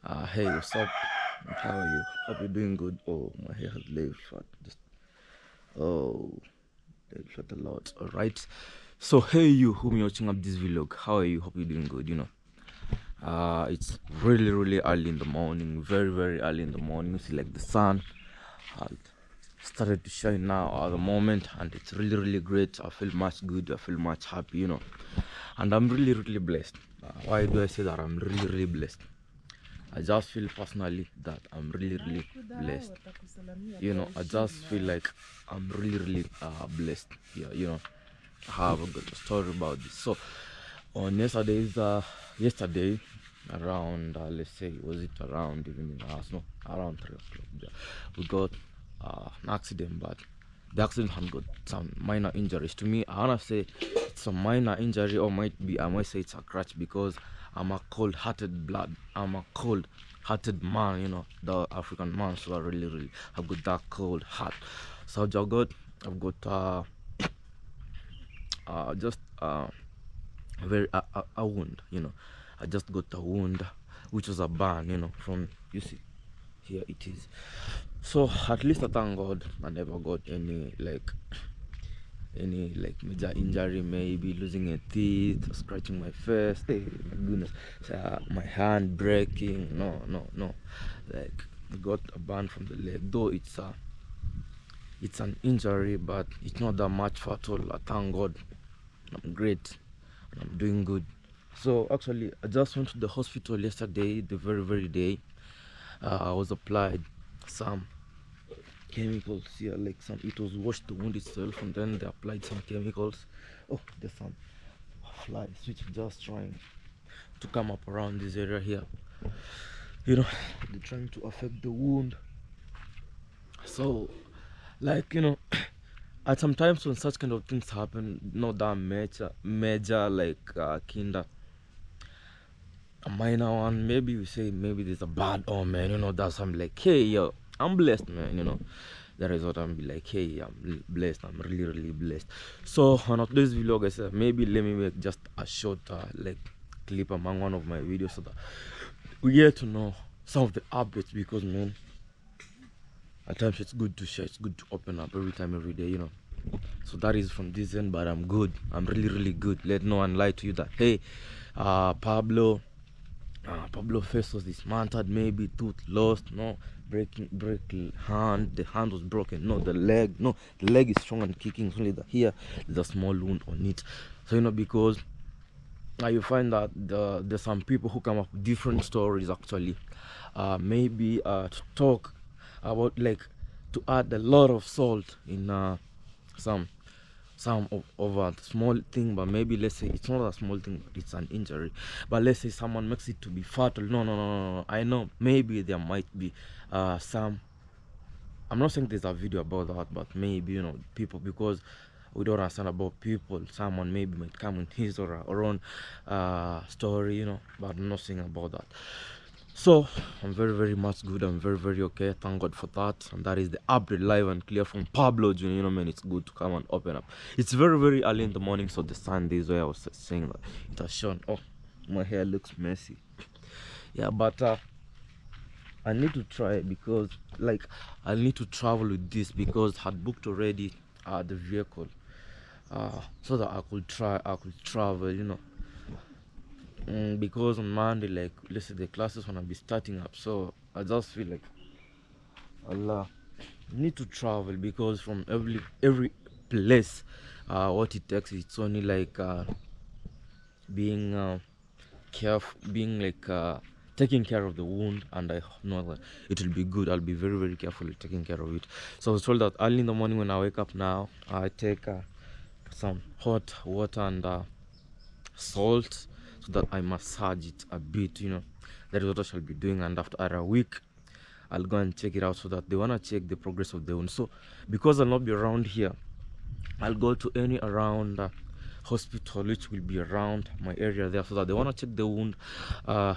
Hey, what's up? How are you? Hope you're doing good. Oh, my hair has laid flat. Oh, laid flat a lot. All right. So, hey, you whom you're watching up this vlog, how are you? Hope you're doing good. It's really, really early in the morning. Very, very early in the morning. You see, like the sun has started to shine now at the moment, and it's really, really great. I feel much good. I feel much happy. And I'm really, really blessed. Why do I say that I'm really, really blessed? I just feel personally that I'm really, really blessed. I just feel like I'm really, really blessed here. I have a good story about this. So, on yesterday, around, let's say, was it around evening hours? No, around 3 o'clock. Yeah, we got an accident, but the accident had got some minor injuries. To me, I wanna say it's a minor injury, or I might say it's a crutch because I'm a cold-hearted blood. I'm a cold-hearted man. The African man. So I really, really have got that cold heart. So I've got just a wound. I just got a wound, which was a burn. From you see here it is. So at least I thank God I never got any major injury, maybe losing a teeth, scratching my face. Hey, my goodness, my hand breaking. No. Like I got a burn from the leg, though it's an injury, but it's not that much fatal. I thank God. I'm great. I'm doing good. So actually, I just went to the hospital yesterday, the very very day. I was applied some chemicals here, like some, it was washed the wound itself, and then they applied some chemicals. Oh, there's some flies which are just trying to come up around this area here. They're trying to affect the wound. So, like, at sometimes when such kind of things happen, not that major like kinder, a minor one, maybe we say maybe there's a bad omen, that's, I'm like, hey, yo, I'm blessed, man. That is what I'm be like, hey, I'm blessed. I'm really, really blessed. So on today's vlog, I said maybe let me make just a short like clip among one of my videos so that we get to know some of the updates, because man, at times it's good to share, it's good to open up every time, every day. So that is from this end, but I'm good. I'm really, really good. Let no one lie to you that, hey, Pablo face was dismantled, maybe tooth lost, no, breaking hand, the hand was broken, no, the leg is strong and kicking. It's only that here there's a small wound on it. So because you find that there's some people who come up with different stories actually, maybe to talk about, like, to add a lot of salt in some of a small thing, but maybe let's say it's not a small thing, but it's an injury. But let's say someone makes it to be fatal. No. I know maybe there might be some. I'm not saying there's a video about that, but maybe people, because we don't understand about people. Someone maybe might come in his or her own story, but I'm not saying about that. So I'm very, very much good. I'm very, very okay. Thank God for that. And that is the update live and clear from Pablo Jr. Man, it's good to come and open up. It's very, very early in the morning, so the sun is where I was saying that it has shown. Oh, my hair looks messy. Yeah, but I need to try, because like I need to travel with this, because I had booked already the vehicle, so that I could travel. Because on Monday, like, let's say the classes gonna be starting up, so I just feel like Allah need to travel, because from every place, what it takes, it's only like being careful, being like taking care of the wound, and I know that it will be good. I'll be very, very careful with taking care of it. So I was told that early in the morning when I wake up now, I take some hot water and salt, so that I massage it a bit. That is what I shall be doing, and after a week I'll go and check it out, so that they want to check the progress of the wound. So because I'll not be around here, I'll go to any around hospital which will be around my area there, so that they want to check the wound,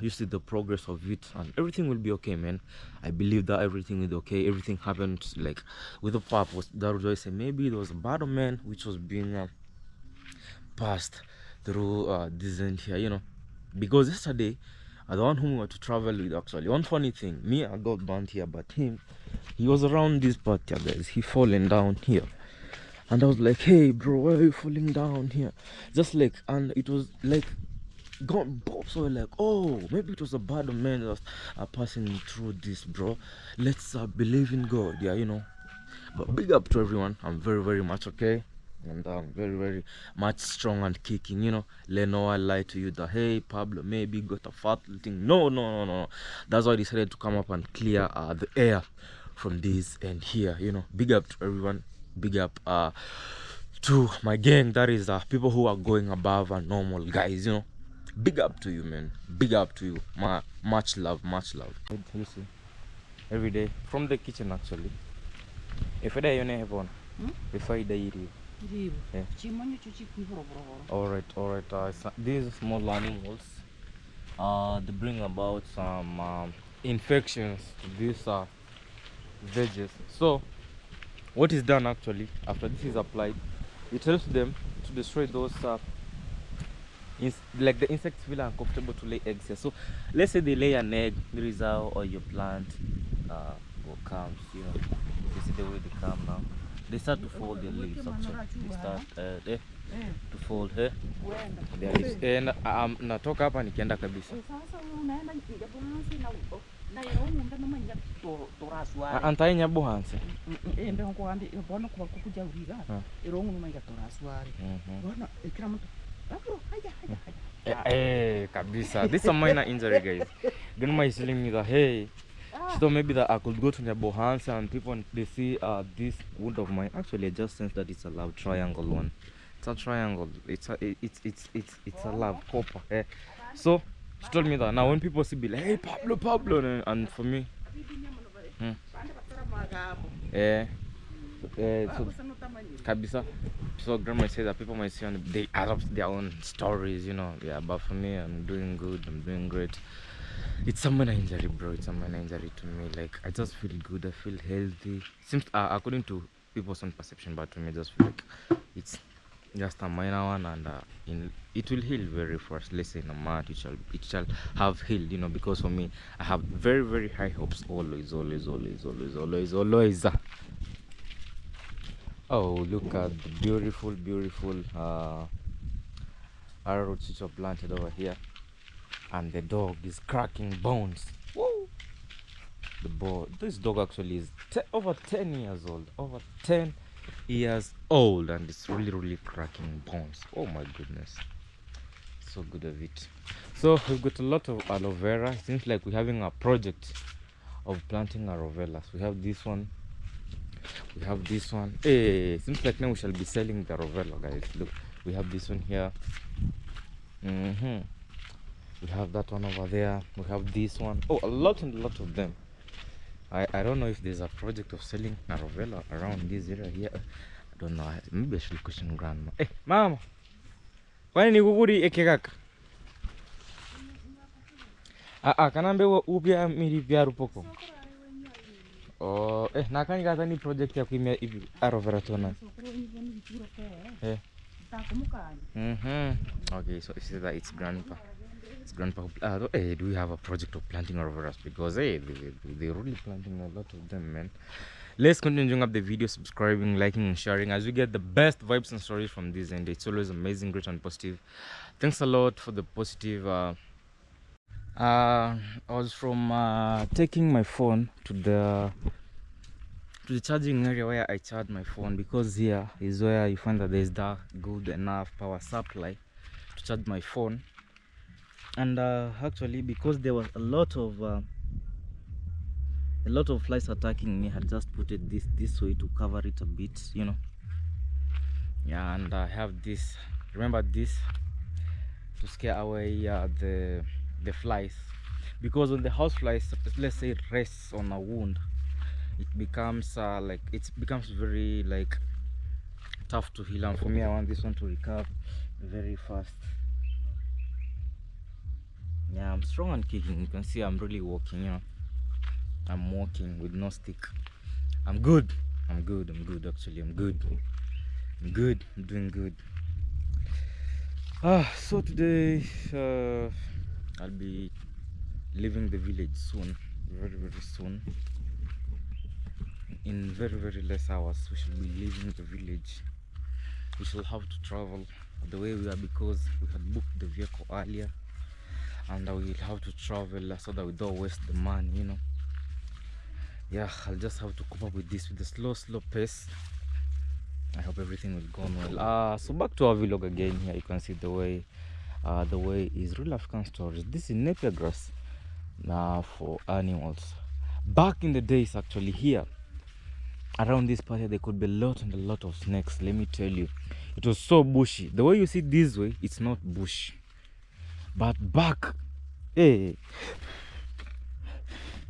you see the progress of it, and everything will be okay, man. I believe that everything is okay. Everything happened like with a purpose. That was why I say maybe there was a battle, man, which was being passed through this end here, because yesterday the one whom we were to travel with. Actually, one funny thing, me, I got burnt here, but him, he was around this part here, guys. He falling down here, and I was like, hey bro, why are you falling down here? Just like, and it was like gone bob. So we're like, oh, maybe it was a bad man that was passing through this, bro. Let's believe in God. Yeah, you know. But big up to everyone. I'm very, very much okay, and I'm very, very much strong and kicking, you know. Let no one lie to you that, hey Pablo maybe got a fat little thing. No, no, no, no. That's why I decided to come up and clear the air from this and here, you know. Big up to everyone. Big up to my gang, that is people who are going above and normal, guys, you know. Big up to you, man. Big up to you. Much love, much love. You see, every day from the kitchen, actually. If I die, you never one. If I die, you. Yeah. All right. These small animals, they bring about some infections to these veggies. So, what is done actually after this is applied, it helps them to destroy those like the insects feel uncomfortable to lay eggs here. So let's say they lay an egg, the result or your plant comes, you know. You see the way they come now. They start to fold their leaves actually. They start to fold their leaves. And natoka hapa nikienda kabisa. Antainya buhanse. Kabisa. This is a minor injury, guys. Grandma is telling me that, hey, she thought maybe that I could go to Nyabohansa and people, they see this wound of mine. Actually, I just sense that it's a love triangle one. It's a triangle. It's a love copper. So she told me that now when people see me like, hey Pablo, and for me, so kabisa. So grandma says that people might see on they adopt their own stories, you know. Yeah, but for me, I'm doing good. I'm doing great. It's a minor injury, bro. It's a minor injury to me. Like, I just feel good. I feel healthy. Seems according to people's own perception, but to me, I just feel like it's just a minor one, and it will heal very fast. Let's say in a month, it shall have healed, you know. Because for me, I have very, very high hopes. Always. Oh, look at the beautiful arrowroot which are planted over here, and the dog is cracking bones. Woo! This dog actually is over 10 years old. Over 10 years old, and it's really cracking bones. Oh my goodness, so good of it. So we've got a lot of aloe vera. It seems like we're having a project of planting aloe vera. We have this one. We have this one. Hey, seems like now we shall be selling the aloe vera, guys. Look, we have this one here. We have that one over there. We have this one. Oh, a lot of them. I don't know if there's a project of selling aloe vera around this area here. I don't know. Maybe I should question grandma. Hey, mama, kwani ni kukuri ekekaka? Kanambe upya miri vya rupoko. Oh, nakani kata ni project ya kuimia hivi aloe vera tona. Okay, so it's that it's grandpa. It's grandpa who do we have a project of planting aloe vera? Because they're really planting a lot of them, man. Let's continue enjoying up the video, subscribing, liking and sharing as we get the best vibes and stories from this, and it's always amazing, great and positive. Thanks a lot for the positive. I was from taking my phone to the charging area where I charge my phone, because here is where you find that there's that good enough power supply to charge my phone. And actually, because there was a lot of flies attacking me, I had just put it this way to cover it a bit, you know. Yeah, and I have this, remember this, to scare away the flies, because when the house flies, let's say it rests on a wound, it becomes very like tough to heal. And for me, I want this one to recover very fast. Yeah, I'm strong and kicking. You can see I'm really walking, you know. I'm walking with no stick. I'm good actually. I'm doing good. So today I'll be leaving the village soon, very very soon. In very very less hours we shall be leaving the village. We shall have to travel the way we are because we had booked the vehicle earlier, and we will have to travel so that we don't waste the money, you know. Yeah, I'll just have to cope up with this with the slow pace. I hope everything will go well. So back to our vlog again. Here you can see the way is real African stories. This is napier grass for animals. Back in the days, actually, here around this part here, there could be a lot of snakes. Let me tell you, it was so bushy. The way you see this way, it's not bush, but back, hey,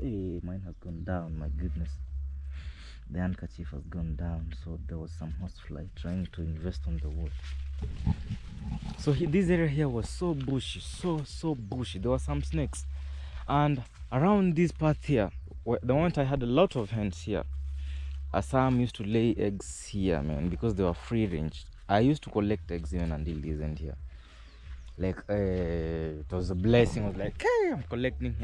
mine has gone down. My goodness, the handkerchief has gone down. So there was some horsefly trying to invest on the wall. So this area here was so bushy, so bushy. There were some snakes, and around this part here, the moment I had a lot of hens here. Some used to lay eggs here, man, because they were free range. I used to collect eggs even until these end here. Like it was a blessing. I was like, hey, I'm collecting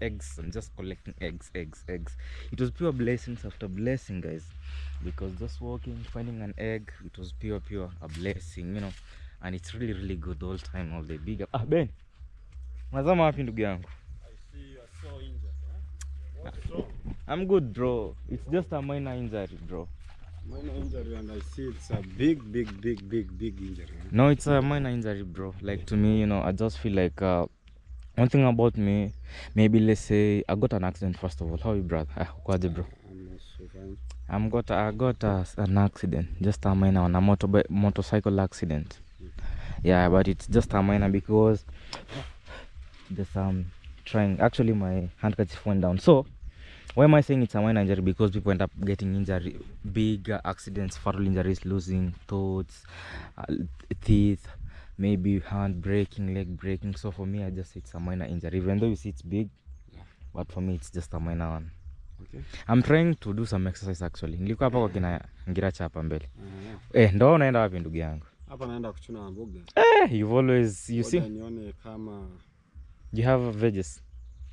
eggs. I'm just collecting eggs. It was pure blessings after blessing, guys, because just walking, finding an egg, it was pure a blessing, you know. And it's really good all time, all the big Ben, mazama wapi ndugu yangu? I see you are so injured, huh? What's wrong? I'm good, bro. It's just a minor injury, bro. Minor injury, and I see it's a big injury. Huh? No, it's a minor injury, bro. Like, to me, you know, I just feel like one thing about me, maybe let's say I got an accident. First of all, how are you, brother? Bro. I'm also fine. I got an accident, just a minor one, a motorcycle accident. Yeah, but it's just a minor because there's trying. Actually, my handkerchief went down. So why am I saying it's a minor injury? Because people end up getting injury, big accidents, fatal injuries, losing thoughts, teeth, maybe hand breaking, leg breaking. So for me, I just say it's a minor injury, even though you see it's big. Yeah. But for me, it's just a minor one. Okay. I'm trying to do some exercise actually. Nilikuwa hapa kwa kina Ngiracha hapa mbele. Ndo unaenda wapi ndugu yangu? Hapa naenda kuchuna mboga. You see? Nione kama you have veggies.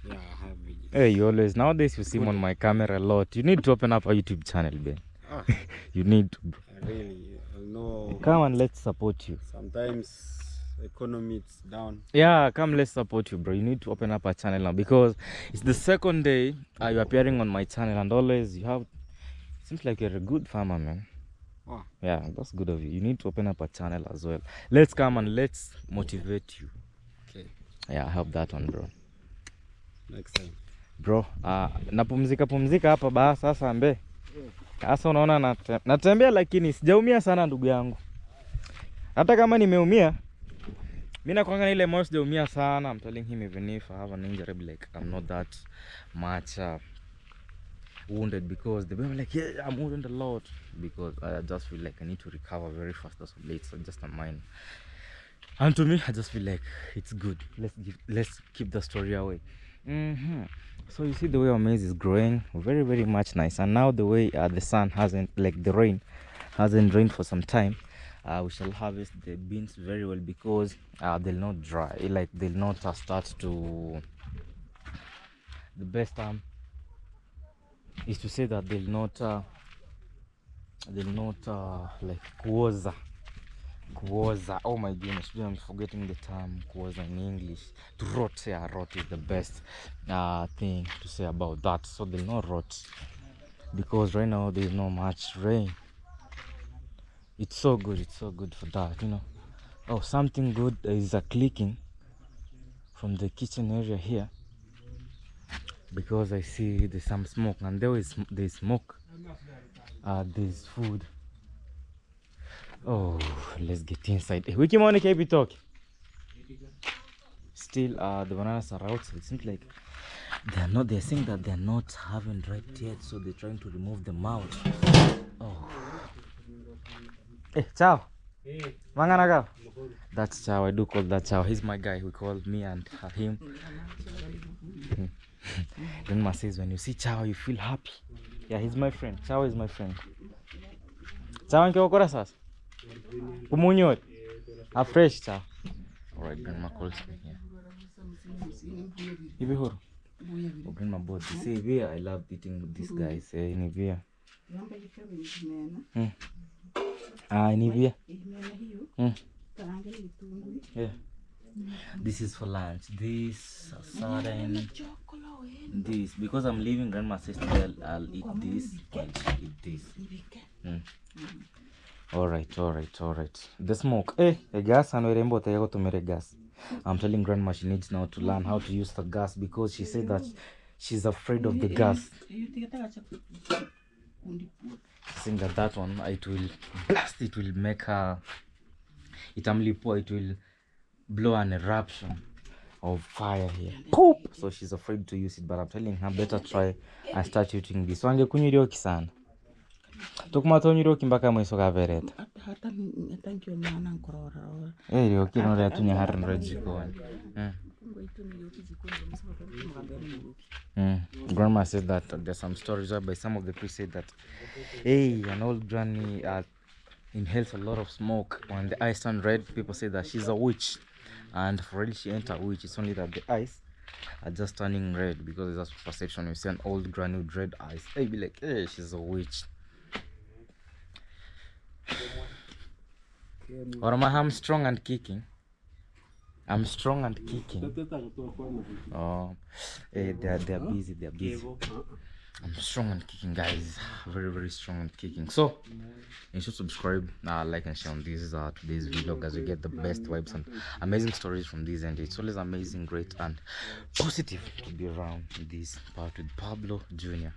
Yeah, I have veggies. Hey, you always, nowadays you see me on my camera a lot. You need to open up a YouTube channel, Ben. You need to, bro. Really, no. Come and let's support you. Sometimes economy is down. Yeah, come let's support you, bro. You need to open up a channel now because it's the second day you're appearing on my channel, and always you have, seems like you're a good farmer, man. Wow. Yeah, that's good of you. You need to open up a channel as well. Let's come and let's motivate you. Okay. Yeah, I help that one, bro. Next time. Bro, napumzika hapa ba sasa mbe. Sasa unaona natembea lakini sijaumia sana ndugu yangu. Hata kama nimeumia, mimi nakwanga ile moyo sijaumia sana. I'm telling him even if I have an injury, like I'm not that much wounded, because they were like, yeah, I'm wounded a lot, because I just feel like I need to recover very fast. That's late, so just a mine. And to me, I just feel like it's good. Let's keep the story away. So you see the way our maize is growing, very much nice. And now the way the sun hasn't, like the rain hasn't rained for some time, we shall harvest the beans very well, because they'll not dry, like they'll not start to, the best time is to say that they'll not like kuoza. Oh my goodness, I'm forgetting the term kuoza in English. To rot. Yeah, rot is the best thing to say about that. So they'll not rot, because right now there's not much rain. It's so good for that, you know. Oh, something good is clicking from the kitchen area here, because I see there's some smoke, and there's smoke, there's food. Oh, let's get inside. Wiki morning, keep talking. Still, the bananas are outside. It seems like they're saying that they're not having ripe yet, so they're trying to remove them out. Oh. Hey, Chow. Hey. Manganaga. That's Chow. I do call that Chow. He's my guy. We call me and him. Then Ma says, when you see Chow, you feel happy. Yeah, he's my friend. Chow is my friend. Chow and Kyokora sas. Umunyot. A fresh Chow. Alright, grandma calls me here. Ibihuru. grandma bought this. Say here, I love eating with these guys. In here. In here. Yeah. This is for lunch. This sardine. This because I'm leaving grandma's sister. I'll eat this and she eat this. All right. The smoke. A gas and we go to make gas. I'm telling grandma she needs now to learn how to use the gas because she said that she's afraid of the gas. Saying that one it will blast, it will make her it will blow an eruption of fire here. Poop! So she's afraid to use it, but I'm telling her better try and start using this. Wange kunyirioki sana. Tokuma tonyirioki mpaka mweso kavereta. Rioki no ya tunya harin rejiko. Grandma said that there's some stories whereby some of the priests said that an old granny inhales a lot of smoke. When the eyes turn red, people say that she's a witch. And for real, she ain't a witch. It's only that the eyes are just turning red because that's perception. You see an old granny with red eyes, they be like, hey, she's a witch. Or am I strong and kicking? I'm strong and kicking. Oh, they're busy. I'm strong and kicking, guys. Very strong and kicking. So you should subscribe, like and share on this today's vlog as we get the best vibes and amazing stories from this, and it's always amazing, great and positive to be around this part with Pablo Jr.